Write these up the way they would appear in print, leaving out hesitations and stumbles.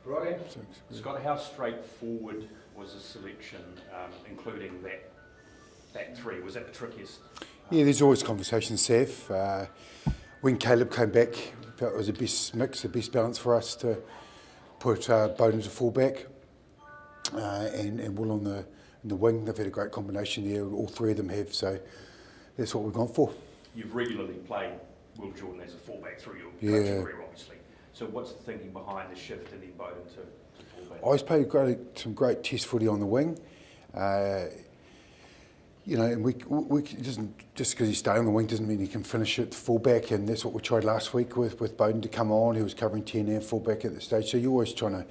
Right. Scott, how straightforward was the selection, including that three? Was that the trickiest? Yeah, there's always conversations, Seth. When Caleb came back, felt it was the best mix, the best balance for us to put Bowden as a fullback and Will on the wing. They've had a great combination there, all three of them have, so that's what we've gone for. You've regularly played Will Jordan as a fullback through your coaching career, obviously. So what's the thinking behind the shift and then Bowden to fullback? I played some great test footy on the wing. And we just because he stayed on the wing doesn't mean he can finish at fullback, and that's what we tried last week with Bowden to come on. He was covering 10 and fullback at the stage, so you're always trying to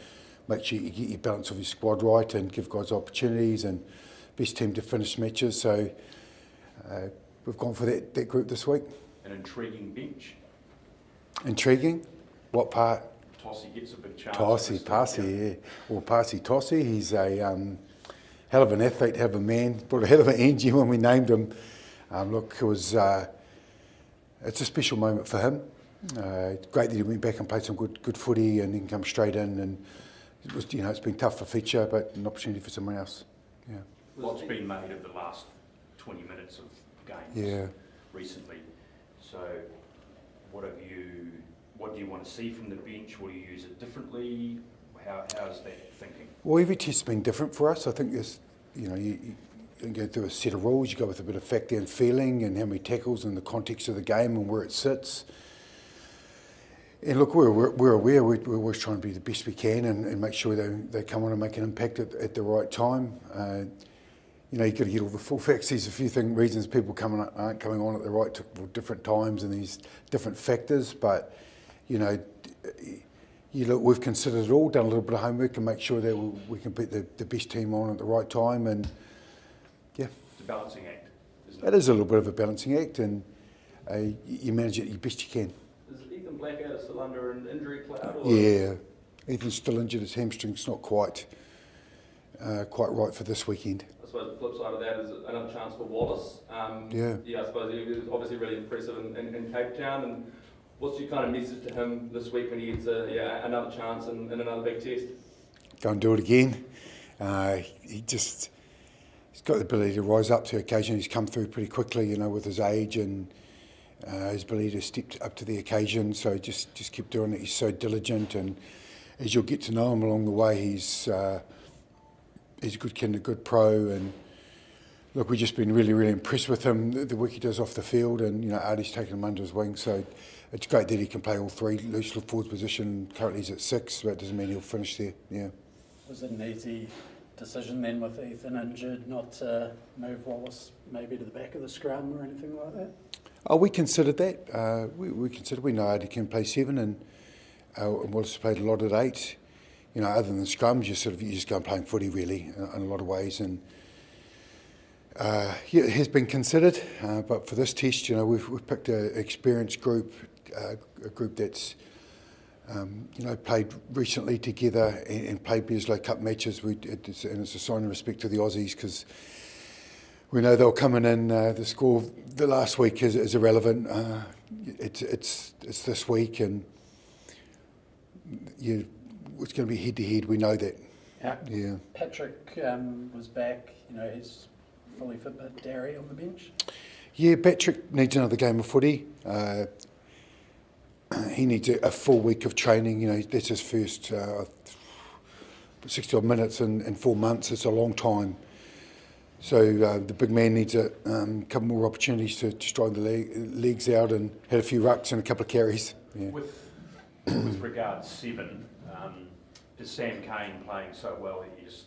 make sure you get your balance of your squad right and give guys opportunities and best team to finish matches. So we've gone for that group this week. An intriguing bench. Intriguing? What part? Tossie gets a big chance. Parsy, yeah. Well, Parsy Tossie, he's a hell of an athlete, hell of a man, brought a hell of an energy when we named him. It was it's a special moment for him. It's great that he went back and played some good footy and then come straight in, and it was, it's been tough for Fletcher, but an opportunity for someone else. Yeah. What's been made of the last 20 minutes of games recently? So what do you want to see from the bench? Will you use it differently? How's that thinking? Well, every test's been different for us. I think there's, you go through a set of rules, you go with a bit of factor and feeling and how many tackles and the context of the game and where it sits. And look, we're aware, we're always trying to be the best we can and make sure they come on and make an impact at the right time. You've got to get all the full facts. There's a few reasons people aren't coming on at the different times and these different factors, but we've considered it all, done a little bit of homework and make sure that we can put the best team on at the right time, and yeah. It's a balancing act, isn't it? It is a little bit of a balancing act, and you manage it the best you can. Is Ethan Blackadder still under an injury cloud? Or? Yeah, Ethan's still injured. His hamstring's not quite right for this weekend. I suppose the flip side of that is another chance for Wallace. I suppose he was obviously really impressive in Cape Town. And what's your kind of message to him this week when he gets another chance in another big test? Go and do it again. He's got the ability to rise up to occasion. He's come through pretty quickly, with his age and his ability to step up to the occasion. So just keep doing it. He's so diligent, and as you'll get to know him along the way, he's a good kid, a good pro, and look, we've just been really, really impressed with him, the work he does off the field, and Artie's taken him under his wing, so it's great that he can play all three. Loose forward position, currently he's at 6, but it doesn't mean he'll finish there. Yeah. Was it an easy decision then with Ethan injured not to move Wallace maybe to the back of the scrum or anything like that? Oh, we considered that. We know Artie can play 7, and Wallace played a lot at 8. Other than the scrums, you just go and playing footy really in a lot of ways, and it has been considered, but for this test, we've picked an experienced group, a group that's played recently together and played Bledisloe Cup matches. And it's a sign of respect to the Aussies, because we know they'll come in. The score the last week is irrelevant. It's this week, and it's going to be head to head. We know that. Yeah. Patrick was back. He's fully fit, but Darry on the bench. Yeah, Patrick needs another game of footy. He needs a full week of training. That's his first 60 odd minutes in 4 months. It's a long time. So the big man needs a couple more opportunities to stride the legs out, and had a few rucks and a couple of carries. Yeah. With regard to 7, is Sam Cane playing so well that you just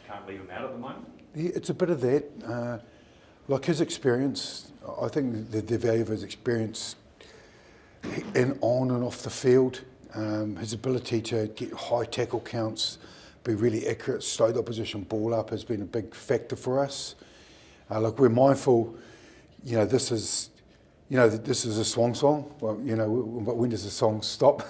can't leave him out at the moment? Yeah, it's a bit of that. Like his experience, I think the value of his experience on and off the field, his ability to get high tackle counts, be really accurate, slow the opposition ball up, has been a big factor for us. We're mindful, this is a swan song. Well, but when does the song stop?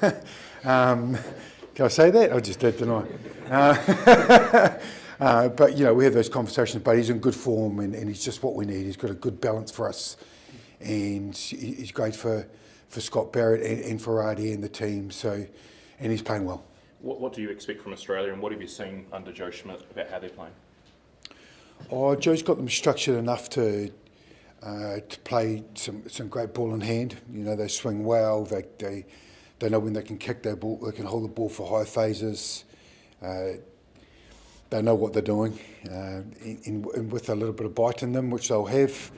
Can I say that? I just did, didn't I? But we have those conversations, but he's in good form, and he's just what we need. He's got a good balance for us, and he's great for Scott Barrett and for Artie and the team. So, and he's playing well. What do you expect from Australia, and what have you seen under Joe Schmidt about how they're playing? Oh, Joe's got them structured enough to play some great ball in hand. You know, they swing well. They know when they can kick their ball. They can hold the ball for high phases. They know what they're doing, and with a little bit of bite in them, which they'll have.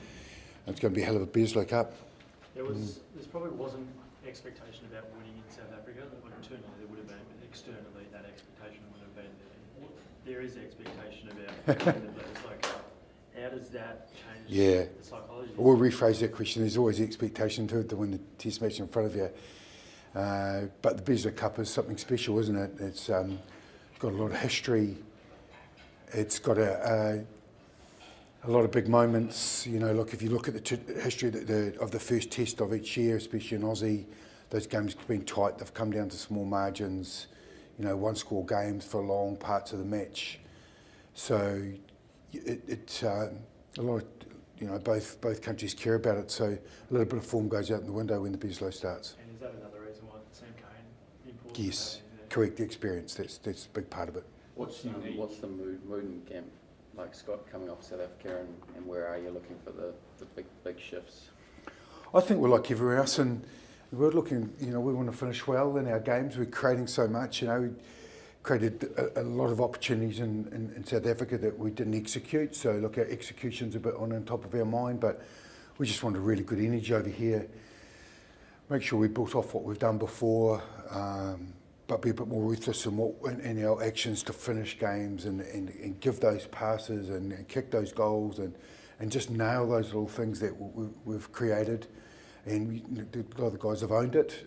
It's going to be a hell of a Bledisloe Cup. There probably wasn't expectation about winning in South Africa. Internally there would have been, but externally that expectation would have been there. There is expectation about winning the Bledisloe Cup. How does that change the psychology? We'll rephrase that question. There's always the expectation to win the test match in front of you. But the Bledisloe Cup is something special, isn't it? It's got a lot of history. It's got a lot of big moments. You know, look, if you look at the history of the first test of each year, especially in Aussie, those games have been tight. They've come down to small margins, you know, one-score games for long parts of the match. So it's a lot of, you know, both countries care about it. So a little bit of form goes out in the window when the Bledisloe starts. And is that another reason why Sam Cane imported? Yes, correct. The experience. That's a big part of it. What's the mood in camp like, Scott, coming off South Africa, and where are you looking for the big shifts? I think we're like everywhere else, and we're looking, you know, we want to finish well in our games. We're creating so much, you know. We created a lot of opportunities in South Africa that we didn't execute. So look, our execution's a bit on top of our mind, but we just want a really good energy over here. Make sure we built off what we've done before, but be a bit more ruthless in our actions to finish games and give those passes and kick those goals and just nail those little things that we've created. And a lot of the guys have owned it.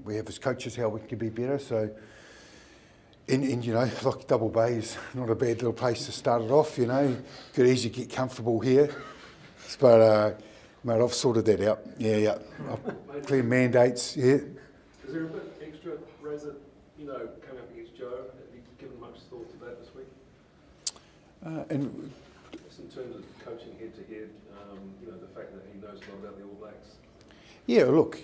We have as coaches how we can be better. So, and you know, like Double Bay is not a bad little place to start it off. You know, could easily get comfortable here, but mate, I've sorted that out. Yeah. Clear mandates. Yeah. Is there a bit extra, Razor, you know, coming up against Joe? Have you given much thought to that this week? And Just in terms of coaching head to head, you know, the fact that he knows a lot about the All Blacks. yeah, look,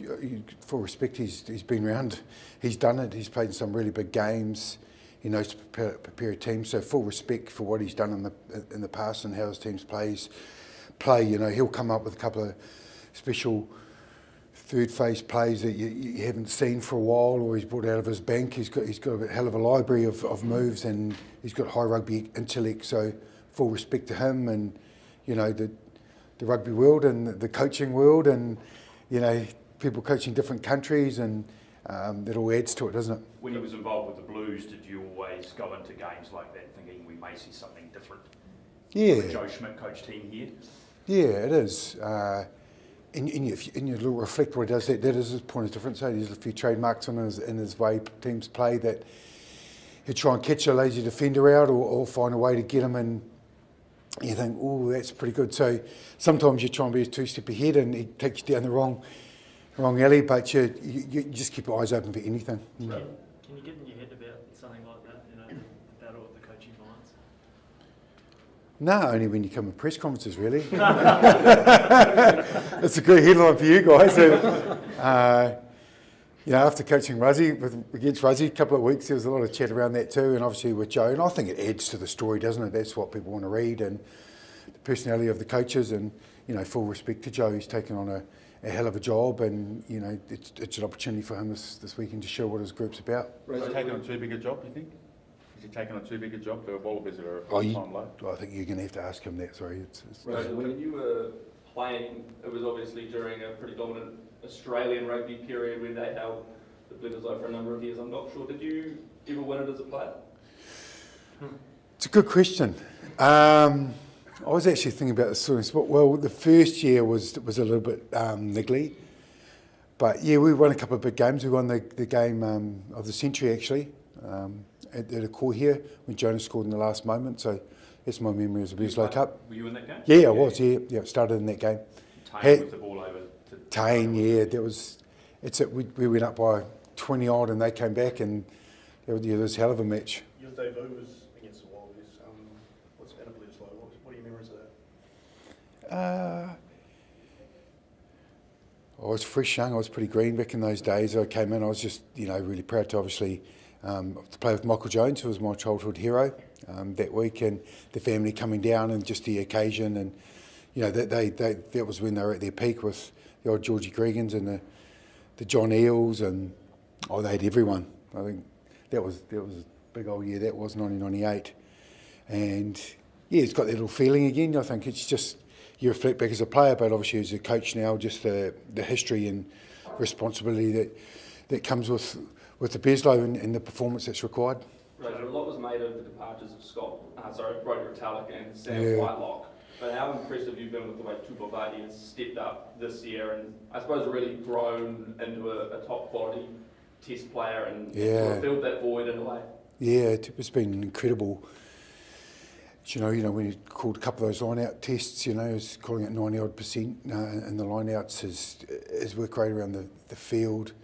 full respect, he's been around, he's done it, he's played in some really big games, he knows to prepare a team, so full respect for what he's done in the past and how his teams play. You know, he'll come up with a couple of special third phase plays that you haven't seen for a while, or he's brought out of his bank. He's got a hell of a library of moves, and he's got high rugby intellect, so full respect to him, and you know, the rugby world and the coaching world, and you know, people coaching different countries, and that all adds to it, doesn't it? When he was involved with the Blues, did you always go into games like that thinking we may see something different? Yeah. With Joe Schmidt coach team here? Yeah, it is. And you reflect what he does, that is his point of difference. There's a few trademarks in his way teams play that he'll try and catch a lazy defender out or find a way to get him, and you think, oh, that's pretty good. So sometimes you try and be a two-step ahead and he takes you down the wrong alley, but you just keep your eyes open for anything. Can you get in your head about something like that, you know, the battle of the coaching minds? No, only when you come to press conferences, really. That's a good headline for you guys. You know, after coaching against Russie a couple of weeks, there was a lot of chat around that too, and obviously with Joe, and I think it adds to the story, doesn't it? That's what people want to read, and the personality of the coaches, and you know, full respect to Joe. He's taken on a hell of a job, and you know, it's an opportunity for him this weekend to show what his group's about. Is he taking on too big a job, do you think? Is he taking on too big a job? The Wallabies are a time low. I think you're going to have to ask him that. Sorry. Right, when you were playing, it was obviously during a pretty dominant Australian rugby period where they held the Bledisloe for a number of years. I'm not sure, did you ever win it as a player? It's a good question. I was actually thinking about this sort of spot. Well, the first year was a little bit niggly, but yeah, we won a couple of big games. We won the game of the century actually at a core here when Jonas scored in the last moment. So that's my memory as a Bledisloe Cup. Were you in that game? Yeah, I was. Yeah, started in that game. Tane with the ball over to Tane, yeah, that was. We went up by 20 odd, and they came back, and it was a hell of a match. Your debut was against the Wallabies. What's at a Bledisloe? What are your memories of that? I was fresh young. I was pretty green back in those days. I came in. I was just, you know, really proud to obviously to play with Michael Jones, who was my childhood hero that week, and the family coming down and just the occasion, and that was when they were at their peak with the old Georgie Gregans and the John Eels, and they had everyone. I think that was a big old year. That was 1998, and it's got that little feeling again. I think it's just, you reflect back as a player, but obviously as a coach now, just the history and responsibility that comes with the Bledisloe and the performance that's required. Roger, a lot was made of the departures of Brodie Retallick and Sam Whitelock. But how impressed have you been with the way Tupavati has stepped up this year and I suppose really grown into a top quality test player and sort of filled that void in a way? Yeah, it's been incredible. You know, when he called a couple of those line-out tests, he was calling it 90-odd% in the line-outs, his work rate around the field.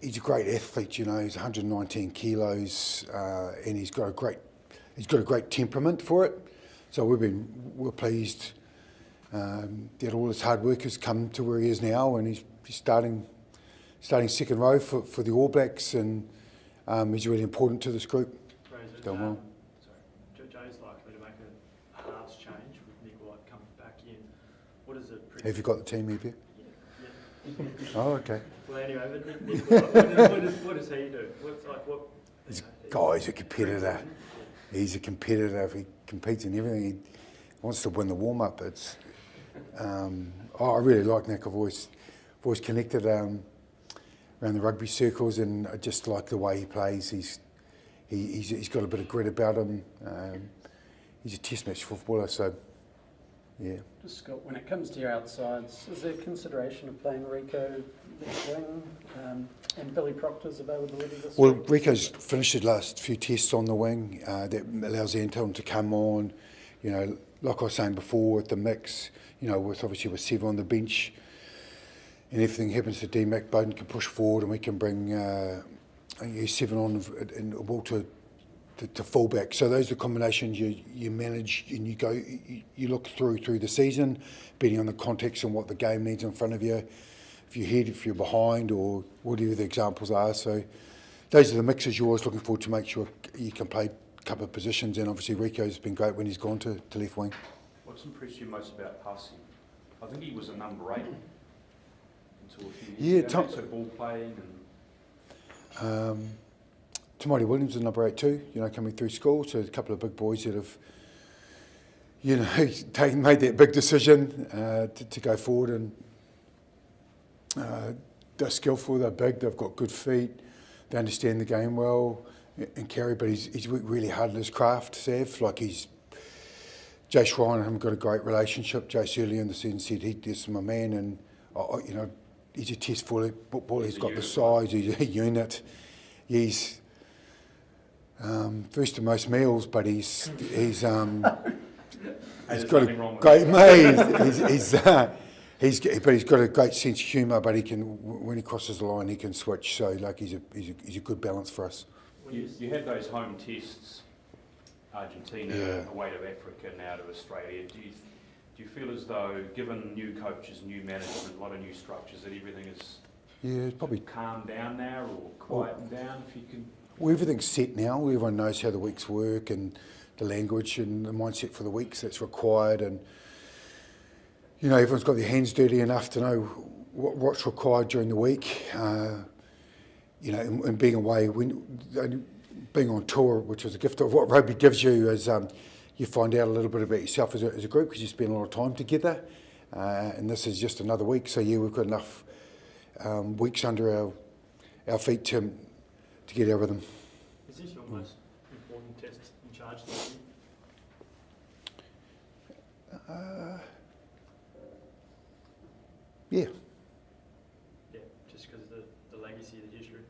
He's a great athlete, he's 119 kilos, and he's got a great temperament for it. So we're pleased that all his hard work has come to where he is now, and he's starting second row for the All Blacks, and he's really important to this group. He's done well. Jay's likely to make a halves change with Nick White coming back in. What is it? Have you got the team here? Yeah. Oh, okay. Well, anyway, but Nick White, what does he do? He's a competitor. He's a competitor. He competes in everything. He wants to win the warm-up. I really like Nick. I've always connected around the rugby circles, and I just like the way he plays. He's got a bit of grit about him. He's a test match footballer, so yeah. Just Scott, when it comes to your outsides, is there consideration of playing Rico left wing and Billy Proctor's availability this Well, week? Rico's finished his last few tests on the wing. That allows Anton to come on. Like I was saying before, with the mix, with Sev on the bench, and everything happens to D-Mac, Bowden can push forward, and we can bring Seven on and Walter to fullback. So those are the combinations you manage, and you look through the season, depending on the context and what the game needs in front of you. If you're ahead, if you're behind, or whatever the examples are. So those are the mixes you're always looking for to make sure you can play a couple of positions. And obviously Rico's been great when he's gone to left wing. What's impressed you most about passing? I think he was a number 8 until a few years ago. So ball playing and... Tamati Williams is number 8 too, coming through school. So a couple of big boys that have, made that big decision to go forward, and they're skillful, they're big, they've got good feet, they understand the game well, and Kerry, but he's worked really hard at his craft, Sav. Jace Ryan and him got a great relationship. Jace earlier in the season said he's my man, and he's a test footballer. He's got the size, he's a unit. He's first to most meals, but he's got a great mate. He's got a great sense of humour, but he can, when he crosses the line, he can switch. So he's a good balance for us. You had those home tests, Argentina, away to Africa, now to Australia. Do you feel as though, given new coaches, new management, a lot of new structures, that everything is probably calmed down now or quietened down, if you can? Well, everything's set now. Everyone knows how the weeks work and the language and the mindset for the weeks that's required, and everyone's got their hands dirty enough to know what's required during the week. And being away, being on tour, which is a gift of what rugby gives you, is you find out a little bit about yourself as a group, because you spend a lot of time together. And this is just another week, so we've got enough weeks under our feet to get our rhythm. Is this your most important test in charge this year? Yeah. Yeah, just because of the legacy, the history.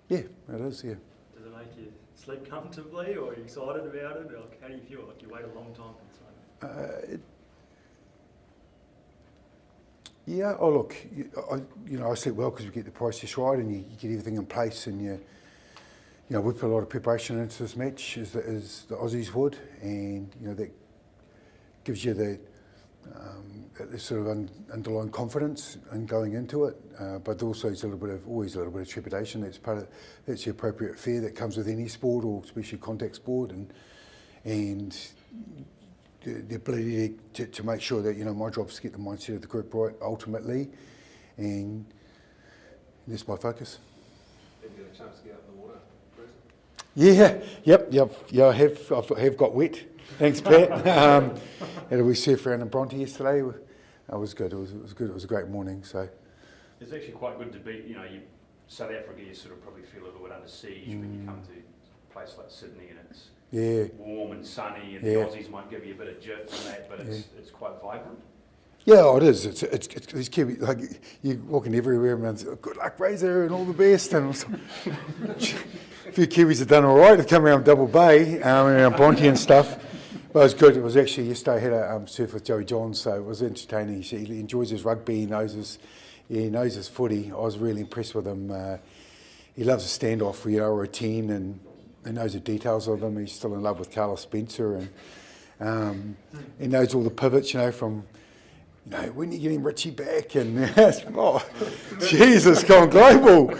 Yeah, it is, yeah. Does it make you sleep comfortably, or are you excited about it? Or how do you feel? Like you wait a long time for this one? Yeah, look, I sleep well because we get the process right, and you get everything in place, and we put a lot of preparation into this match, as the Aussies would, and that gives you There's sort of underlying confidence in going into it, but also it's always a little bit of trepidation. That's the appropriate fear that comes with any sport, or especially contact sport, and the ability to make sure that, you know, my job is to get the mindset of the group right ultimately, and that's my focus. Have you got a chance to get out in the water, Bruce? Yeah, I have got wet. Thanks, Pat. Had a wee surf around in Bronte yesterday. It was good. It was good. It was a great morning. So It's actually quite good to be, you know, South Africa, you sort of probably feel a little bit under siege when you come to a place like Sydney and it's warm and sunny, and the Aussies might give you a bit of jip and that, but it's quite vibrant. Yeah, it is. It's Kiwi, like, you're walking everywhere, and it's good luck, Razor, and all the best. And a few Kiwis have done all right. They've come around Double Bay, around Bronte and stuff. But it was good. It was actually yesterday. I had a surf with Joey Johns, so it was entertaining. He enjoys his rugby. He knows his footy. I was really impressed with him. He loves a standoff, you know, or a 10, and he knows the details of them. He's still in love with Carlos Spencer, and he knows all the pivots, you know, from, you know, when are you getting Richie back? And oh, Jesus, gone global.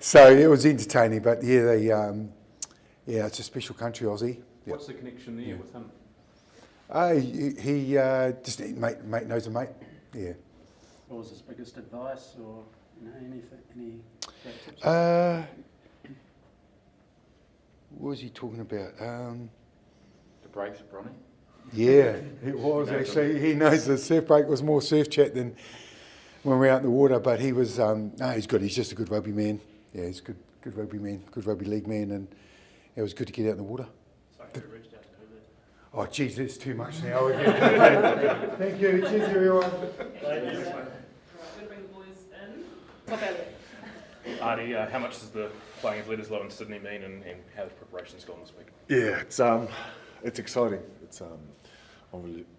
So it was entertaining, but yeah, it's a special country, Aussie. What's the connection there with him? He just mate knows a mate. Yeah. What was his biggest advice, or, you know, anything, any tips? What was he talking about? The breaks, Bronny. Yeah, it was actually. He knows the surf break was more surf chat than when we were out in the water. But he was, he's good. He's just a good rugby man. Yeah, he's a good rugby man, good rugby league man, and it was good to get out in the water. Sorry, who reached out to who there? Oh, geez, that's too much now. Thank you. Cheers, everyone. Artie, how much does the playing of Bledisloe and Sydney mean, and how have preparations gone this week? Yeah, it's exciting. It's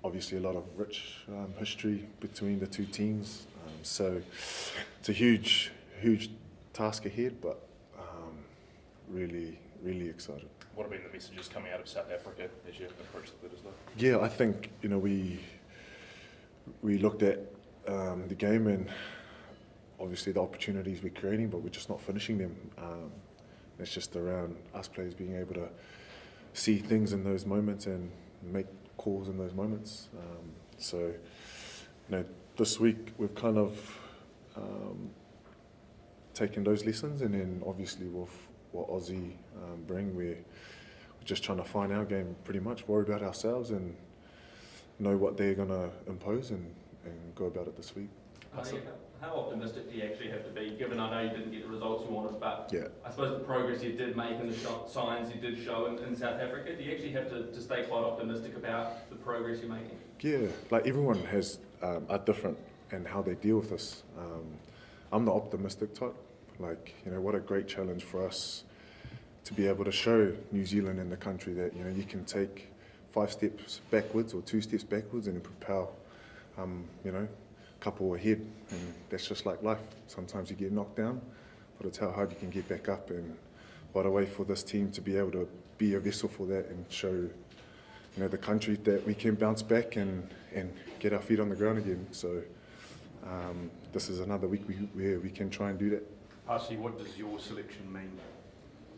obviously a lot of rich history between the two teams. So it's a huge task ahead, but really excited. What have been the messages coming out of South Africa as you approach the Bledisloe? Yeah, I think, you know, we looked at the game and obviously the opportunities we're creating, but we're just not finishing them. It's just around us players being able to see things in those moments and make calls in those moments. So, you know, this week we've kind of taken those lessons, and then obviously with what Aussie bring, we're just trying to find our game pretty much, worry about ourselves and know what they're going to impose and go about it this week. How optimistic do you actually have to be, given I know you didn't get the results you wanted, but Yeah. I suppose the progress you did make and the signs you did show in South Africa, do you actually have to stay quite optimistic about the progress you're making? Yeah, like everyone has are different in how they deal with this. I'm the optimistic type. Like, you know, what a great challenge for us to be able to show New Zealand and the country that, you know, you can take 5 steps backwards or 2 steps backwards and propel, you know, a couple ahead. And that's just like life. Sometimes you get knocked down, but it's how hard you can get back up. And what a way for this team to be able to be a vessel for that and show, you know, the country that we can bounce back and get our feet on the ground again. So this is another week where we can try and do that. Archie, what does your selection mean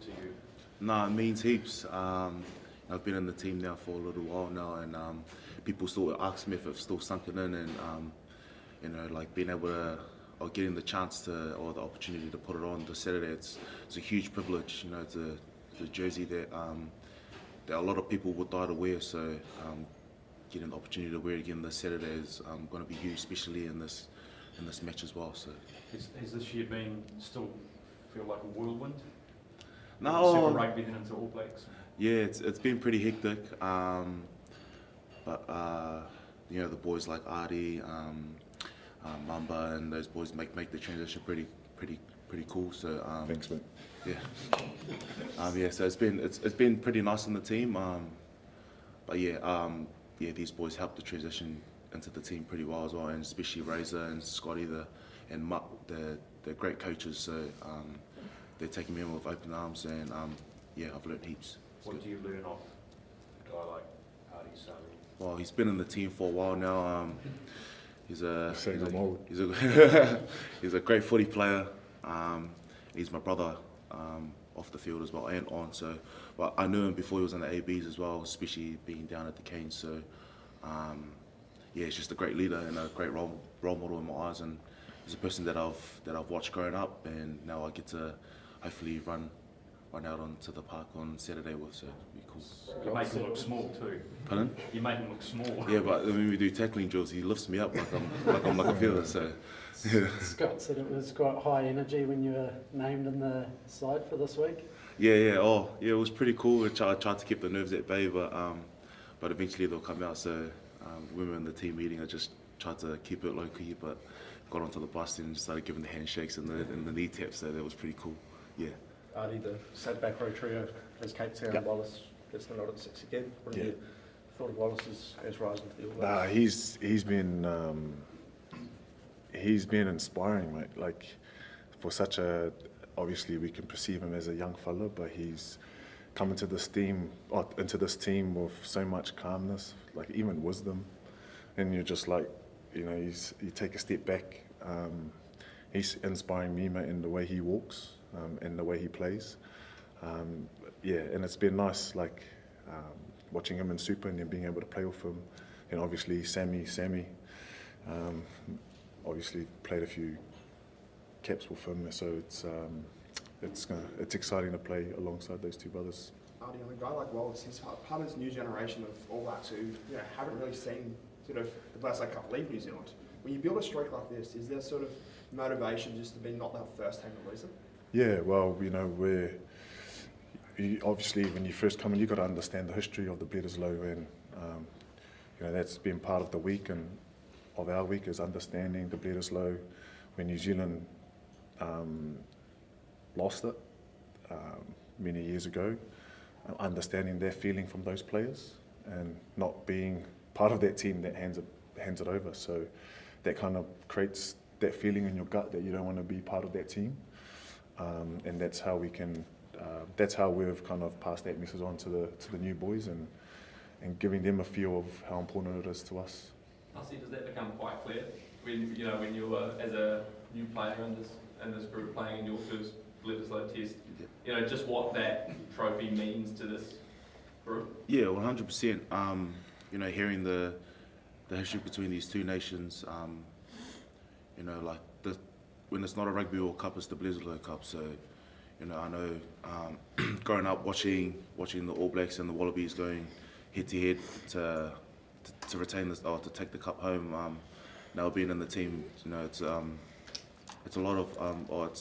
to you? No, it means heaps. I've been in the team now for a little while now, and people still ask me if it's still sunken in, and you know, like being able to, or getting the chance to, or the opportunity to put it on this Saturday. It's a huge privilege. You know, it's a jersey that a lot of people would die to wear. So getting the opportunity to wear it again this Saturday is going to be huge, especially in this match as well. So Has this year been still feel like a whirlwind? No. Super Rugby then into All Blacks. Yeah, it's been pretty hectic, but you know, the boys like Artie, Mamba, and those boys make the transition pretty cool. So Thanks, mate. Yeah, yeah. So it's been pretty nice on the team, but yeah, these boys helped the transition into the team pretty well as well, and especially Razor and Scotty, and Mutt, they're great coaches. So they're taking me in with open arms, and yeah, I've learned heaps. What do you learn off a guy like Artie Sari? well, he's been in the team for a while now. He's a he's a great footy player. He's my brother off the field as well and on. So, but I knew him before he was in the ABs as well, especially being down at the Canes. So, yeah, he's just a great leader and a great role model in my eyes. And he's a person that I've watched growing up, and now I get to hopefully run out onto the park on Saturday with. So it'll be cool. You make him look small too. Pardon? You make him look small. Yeah, but when we do tackling drills, he lifts me up like I'm like a feather. So. Yeah. Scott said it was quite high energy when you were named in the side for this week. Yeah. Oh, yeah. It was pretty cool. I tried to keep the nerves at bay, but eventually they'll come out. So when we were in the team meeting, I just tried to keep it low key, but got onto the bus and started giving the handshakes and the knee taps. So that was pretty cool. Yeah. Artie, the set back row trio as Cape Town, Wallace gets the nod at 6 again. What have you thought of Wallace as rising to the All Blacks? He's been inspiring, mate. Like, for such a, obviously we can perceive him as a young fella, but he's come into this team with so much calmness, like even wisdom, and you're just like, you know, you take a step back. He's inspiring me, mate, in the way he walks, and the way he plays. Yeah, and it's been nice, like watching him in Super and then being able to play with him. And obviously Sammy, obviously played a few caps with him, so it's exciting to play alongside those two brothers. Artie, a guy like Wallace, he's part of this new generation of All Blacks who haven't really seen sort of the Bledisloe Cup leave New Zealand. When you build a streak like this, is there sort of motivation just to be not that first team to lose it? Yeah, well, you know, obviously when you first come in, you've got to understand the history of the Bledisloe, and you know, that's been part of the week and of our week is understanding the Bledisloe when New Zealand lost it many years ago, understanding their feeling from those players and not being part of that team that hands it over. So that kind of creates that feeling in your gut that you don't want to be part of that team, and that's how we can. That's how we've kind of passed that message on to the new boys and giving them a feel of how important it is to us. Hussey, does that become quite clear when you were as a new player in this group playing in your first Bledisloe test? You know, just what that trophy means to this group. Yeah, 100%. You know, hearing the history between these two nations. You know, like when it's not a Rugby World Cup, it's the Bledisloe Cup. So, you know, I know growing up watching the All Blacks and the Wallabies going head to head to retain this or to take the cup home. Now being in the team, you know, it's a lot of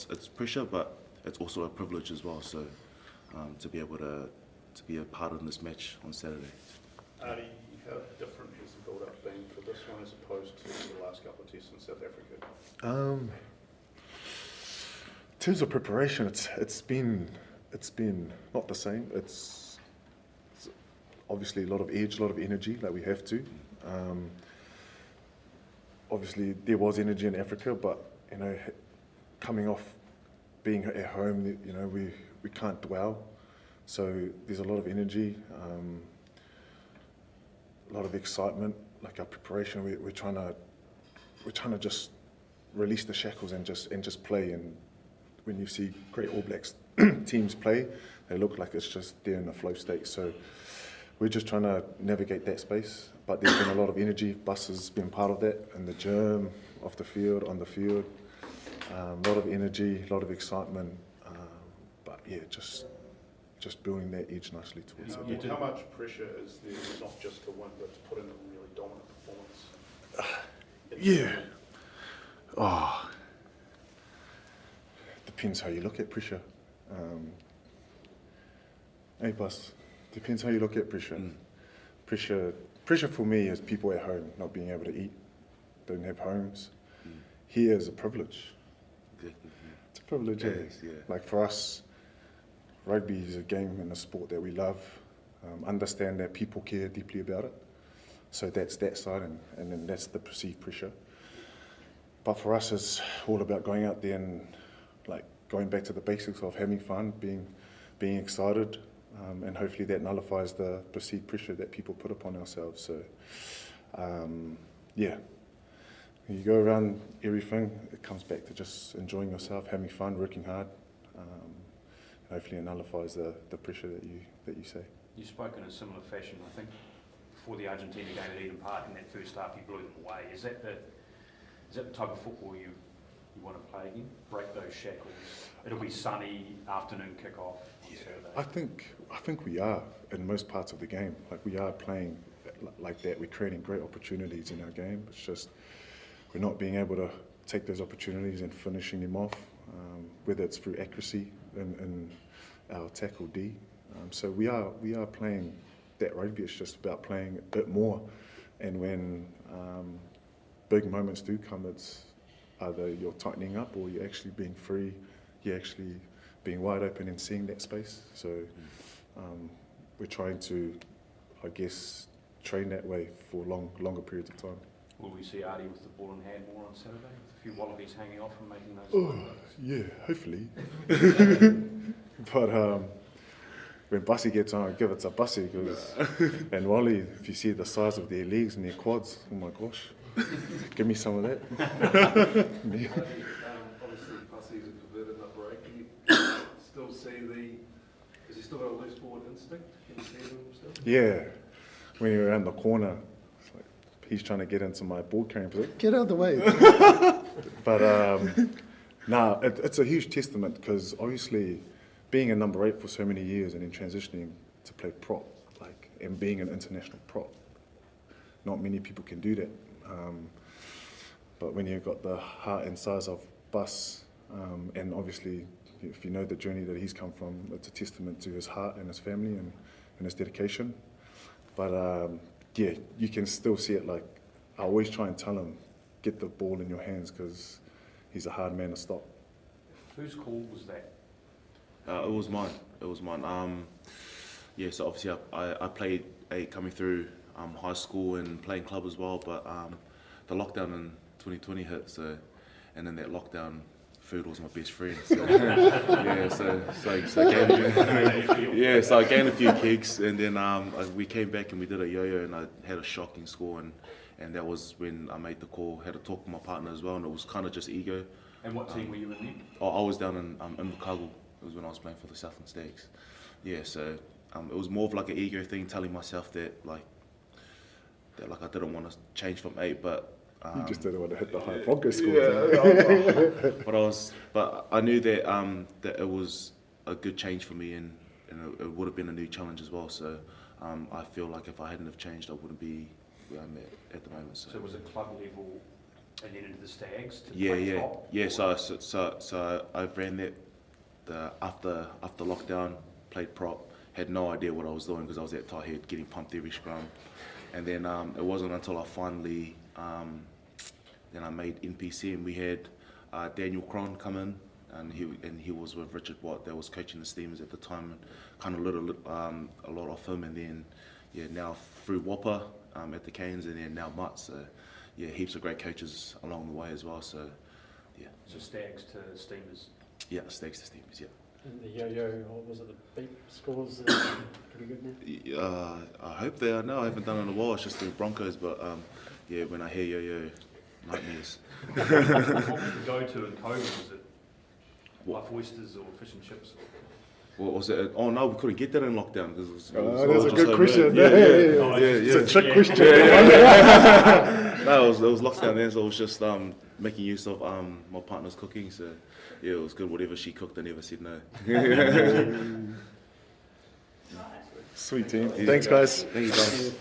it's pressure, but it's also a privilege as well. So to be able to be a part of this match on Saturday. Artie, how different has the build-up been for this one as opposed to the last couple of tests in South Africa? In terms of preparation, it's been not the same. It's obviously a lot of edge, a lot of energy, like we have to. Obviously there was energy in Africa, but you know, coming off being at home, you know, we can't dwell. So there's a lot of energy, a lot of excitement. Like our preparation, we're trying to just release the shackles and just play. And when you see great All Blacks teams play, they look like it's just they're in a flow state. So we're just trying to navigate that space. But there's been a lot of energy. Bus has been part of that, in the gym, off the field, on the field. A lot of energy, a lot of excitement. But yeah, just building that edge nicely towards it. How much pressure is there not just to win, but to put in a really dominant performance? Yeah. Oh. Depends how you look at pressure. Hey, Bus. Depends how you look at pressure. Pressure for me is people at home not being able to eat, don't have homes. Here is a privilege. Exactly. It's a privilege. Yeah. Like for us, rugby is a game and a sport that we love. Understand that people care deeply about it. So that's that side, and then that's the perceived pressure. But for us, it's all about going out there and like going back to the basics of having fun, being excited, and hopefully that nullifies the perceived pressure that people put upon ourselves. So, yeah, when you go around everything, it comes back to just enjoying yourself, having fun, working hard. Hopefully it nullifies the pressure that you say. You spoke in a similar fashion, I think, before the Argentina game at Eden Park in that first half, you blew them away. Is that the type of football you want to play again? Break those shackles. It'll be sunny, afternoon kick-off on Saturday. I think we are in most parts of the game. Like, we are playing like that. We're creating great opportunities in our game. It's just we're not being able to take those opportunities and finishing them off, whether it's through accuracy in our tackle D. So we are playing that rugby. It's just about playing a bit more. And when big moments do come, it's either you're tightening up or you're actually being free, you're actually being wide open and seeing that space. So we're trying to, I guess, train that way for longer periods of time. Will we see Artie with the ball in hand more on Saturday? With a few Wallabies hanging off and making those Yeah, hopefully. But when Bussy gets on, I give it to Bussy. And Wally, if you see the size of their legs and their quads, oh my gosh, give me some of that. Obviously, Pussy's a converted nut break. Can you still see has he still got a loose forward instinct? Can you see him still? Yeah, when you're around the corner, it's like he's trying to get into my ball carrying position. Get out of the way. But it's a huge testament, because obviously being a number 8 for so many years and then transitioning to play prop, and being an international prop, not many people can do that. But when you've got the heart and size of Bus, and obviously if you know the journey that he's come from, it's a testament to his heart and his family and his dedication. But yeah, you can still see it. Like, I always try and tell him, get the ball in your hands, because he's a hard man to stop. Whose call was that? It was mine. Yeah, so obviously I played coming through high school and playing club as well, but the lockdown in 2020 hit, so, and in that lockdown, food was my best friend. So, yeah, so I gained a few kicks, and then we came back and we did a yo-yo, and I had a shocking score, and that was when I made the call. Had to talk with my partner as well, and it was kind of just ego. And what team were you in then? I was down in Invercargill. It was when I was playing for the Southland Stags. Yeah, so it was more of like an ego thing, telling myself that I didn't want to change from 8, but you just didn't want to hit the high Broncos score. Yeah. But I knew that that it was a good change for me, and it would have been a new challenge as well. So I feel like if I hadn't have changed, I wouldn't be where I'm at the moment. So was it club level and then into the Stags to yeah. top? Yeah, so I ran that after lockdown, played prop, had no idea what I was doing because I was at tight head, getting pumped every scrum. And then it wasn't until I finally, then I made NPC, and we had Daniel Cron come in, and he was with Richard Watt, that was coaching the Steamers at the time, and kind of learned a lot off him. And then now through Whopper at the Canes, and then now Mutt. So heaps of great coaches along the way as well. So So Stags to Steamers. Yeah, Stags to Steamers. Yeah. And the yo-yo, what was it, the beep scores are pretty good now? I hope they are now. I haven't done it in a while. It's just the Broncos, but when I hear yo-yo, nightmares. What was the go-to in COVID? Was it life oysters or fish and chips? What was it? Oh no, we couldn't get that in lockdown because that's a good question. Yeah. It's a trick question. No, it was lockdown then, so it was just making use of my partner's cooking. So it was good. Whatever she cooked, I never said no. Sweet team. Thanks, guys. Thank you, guys.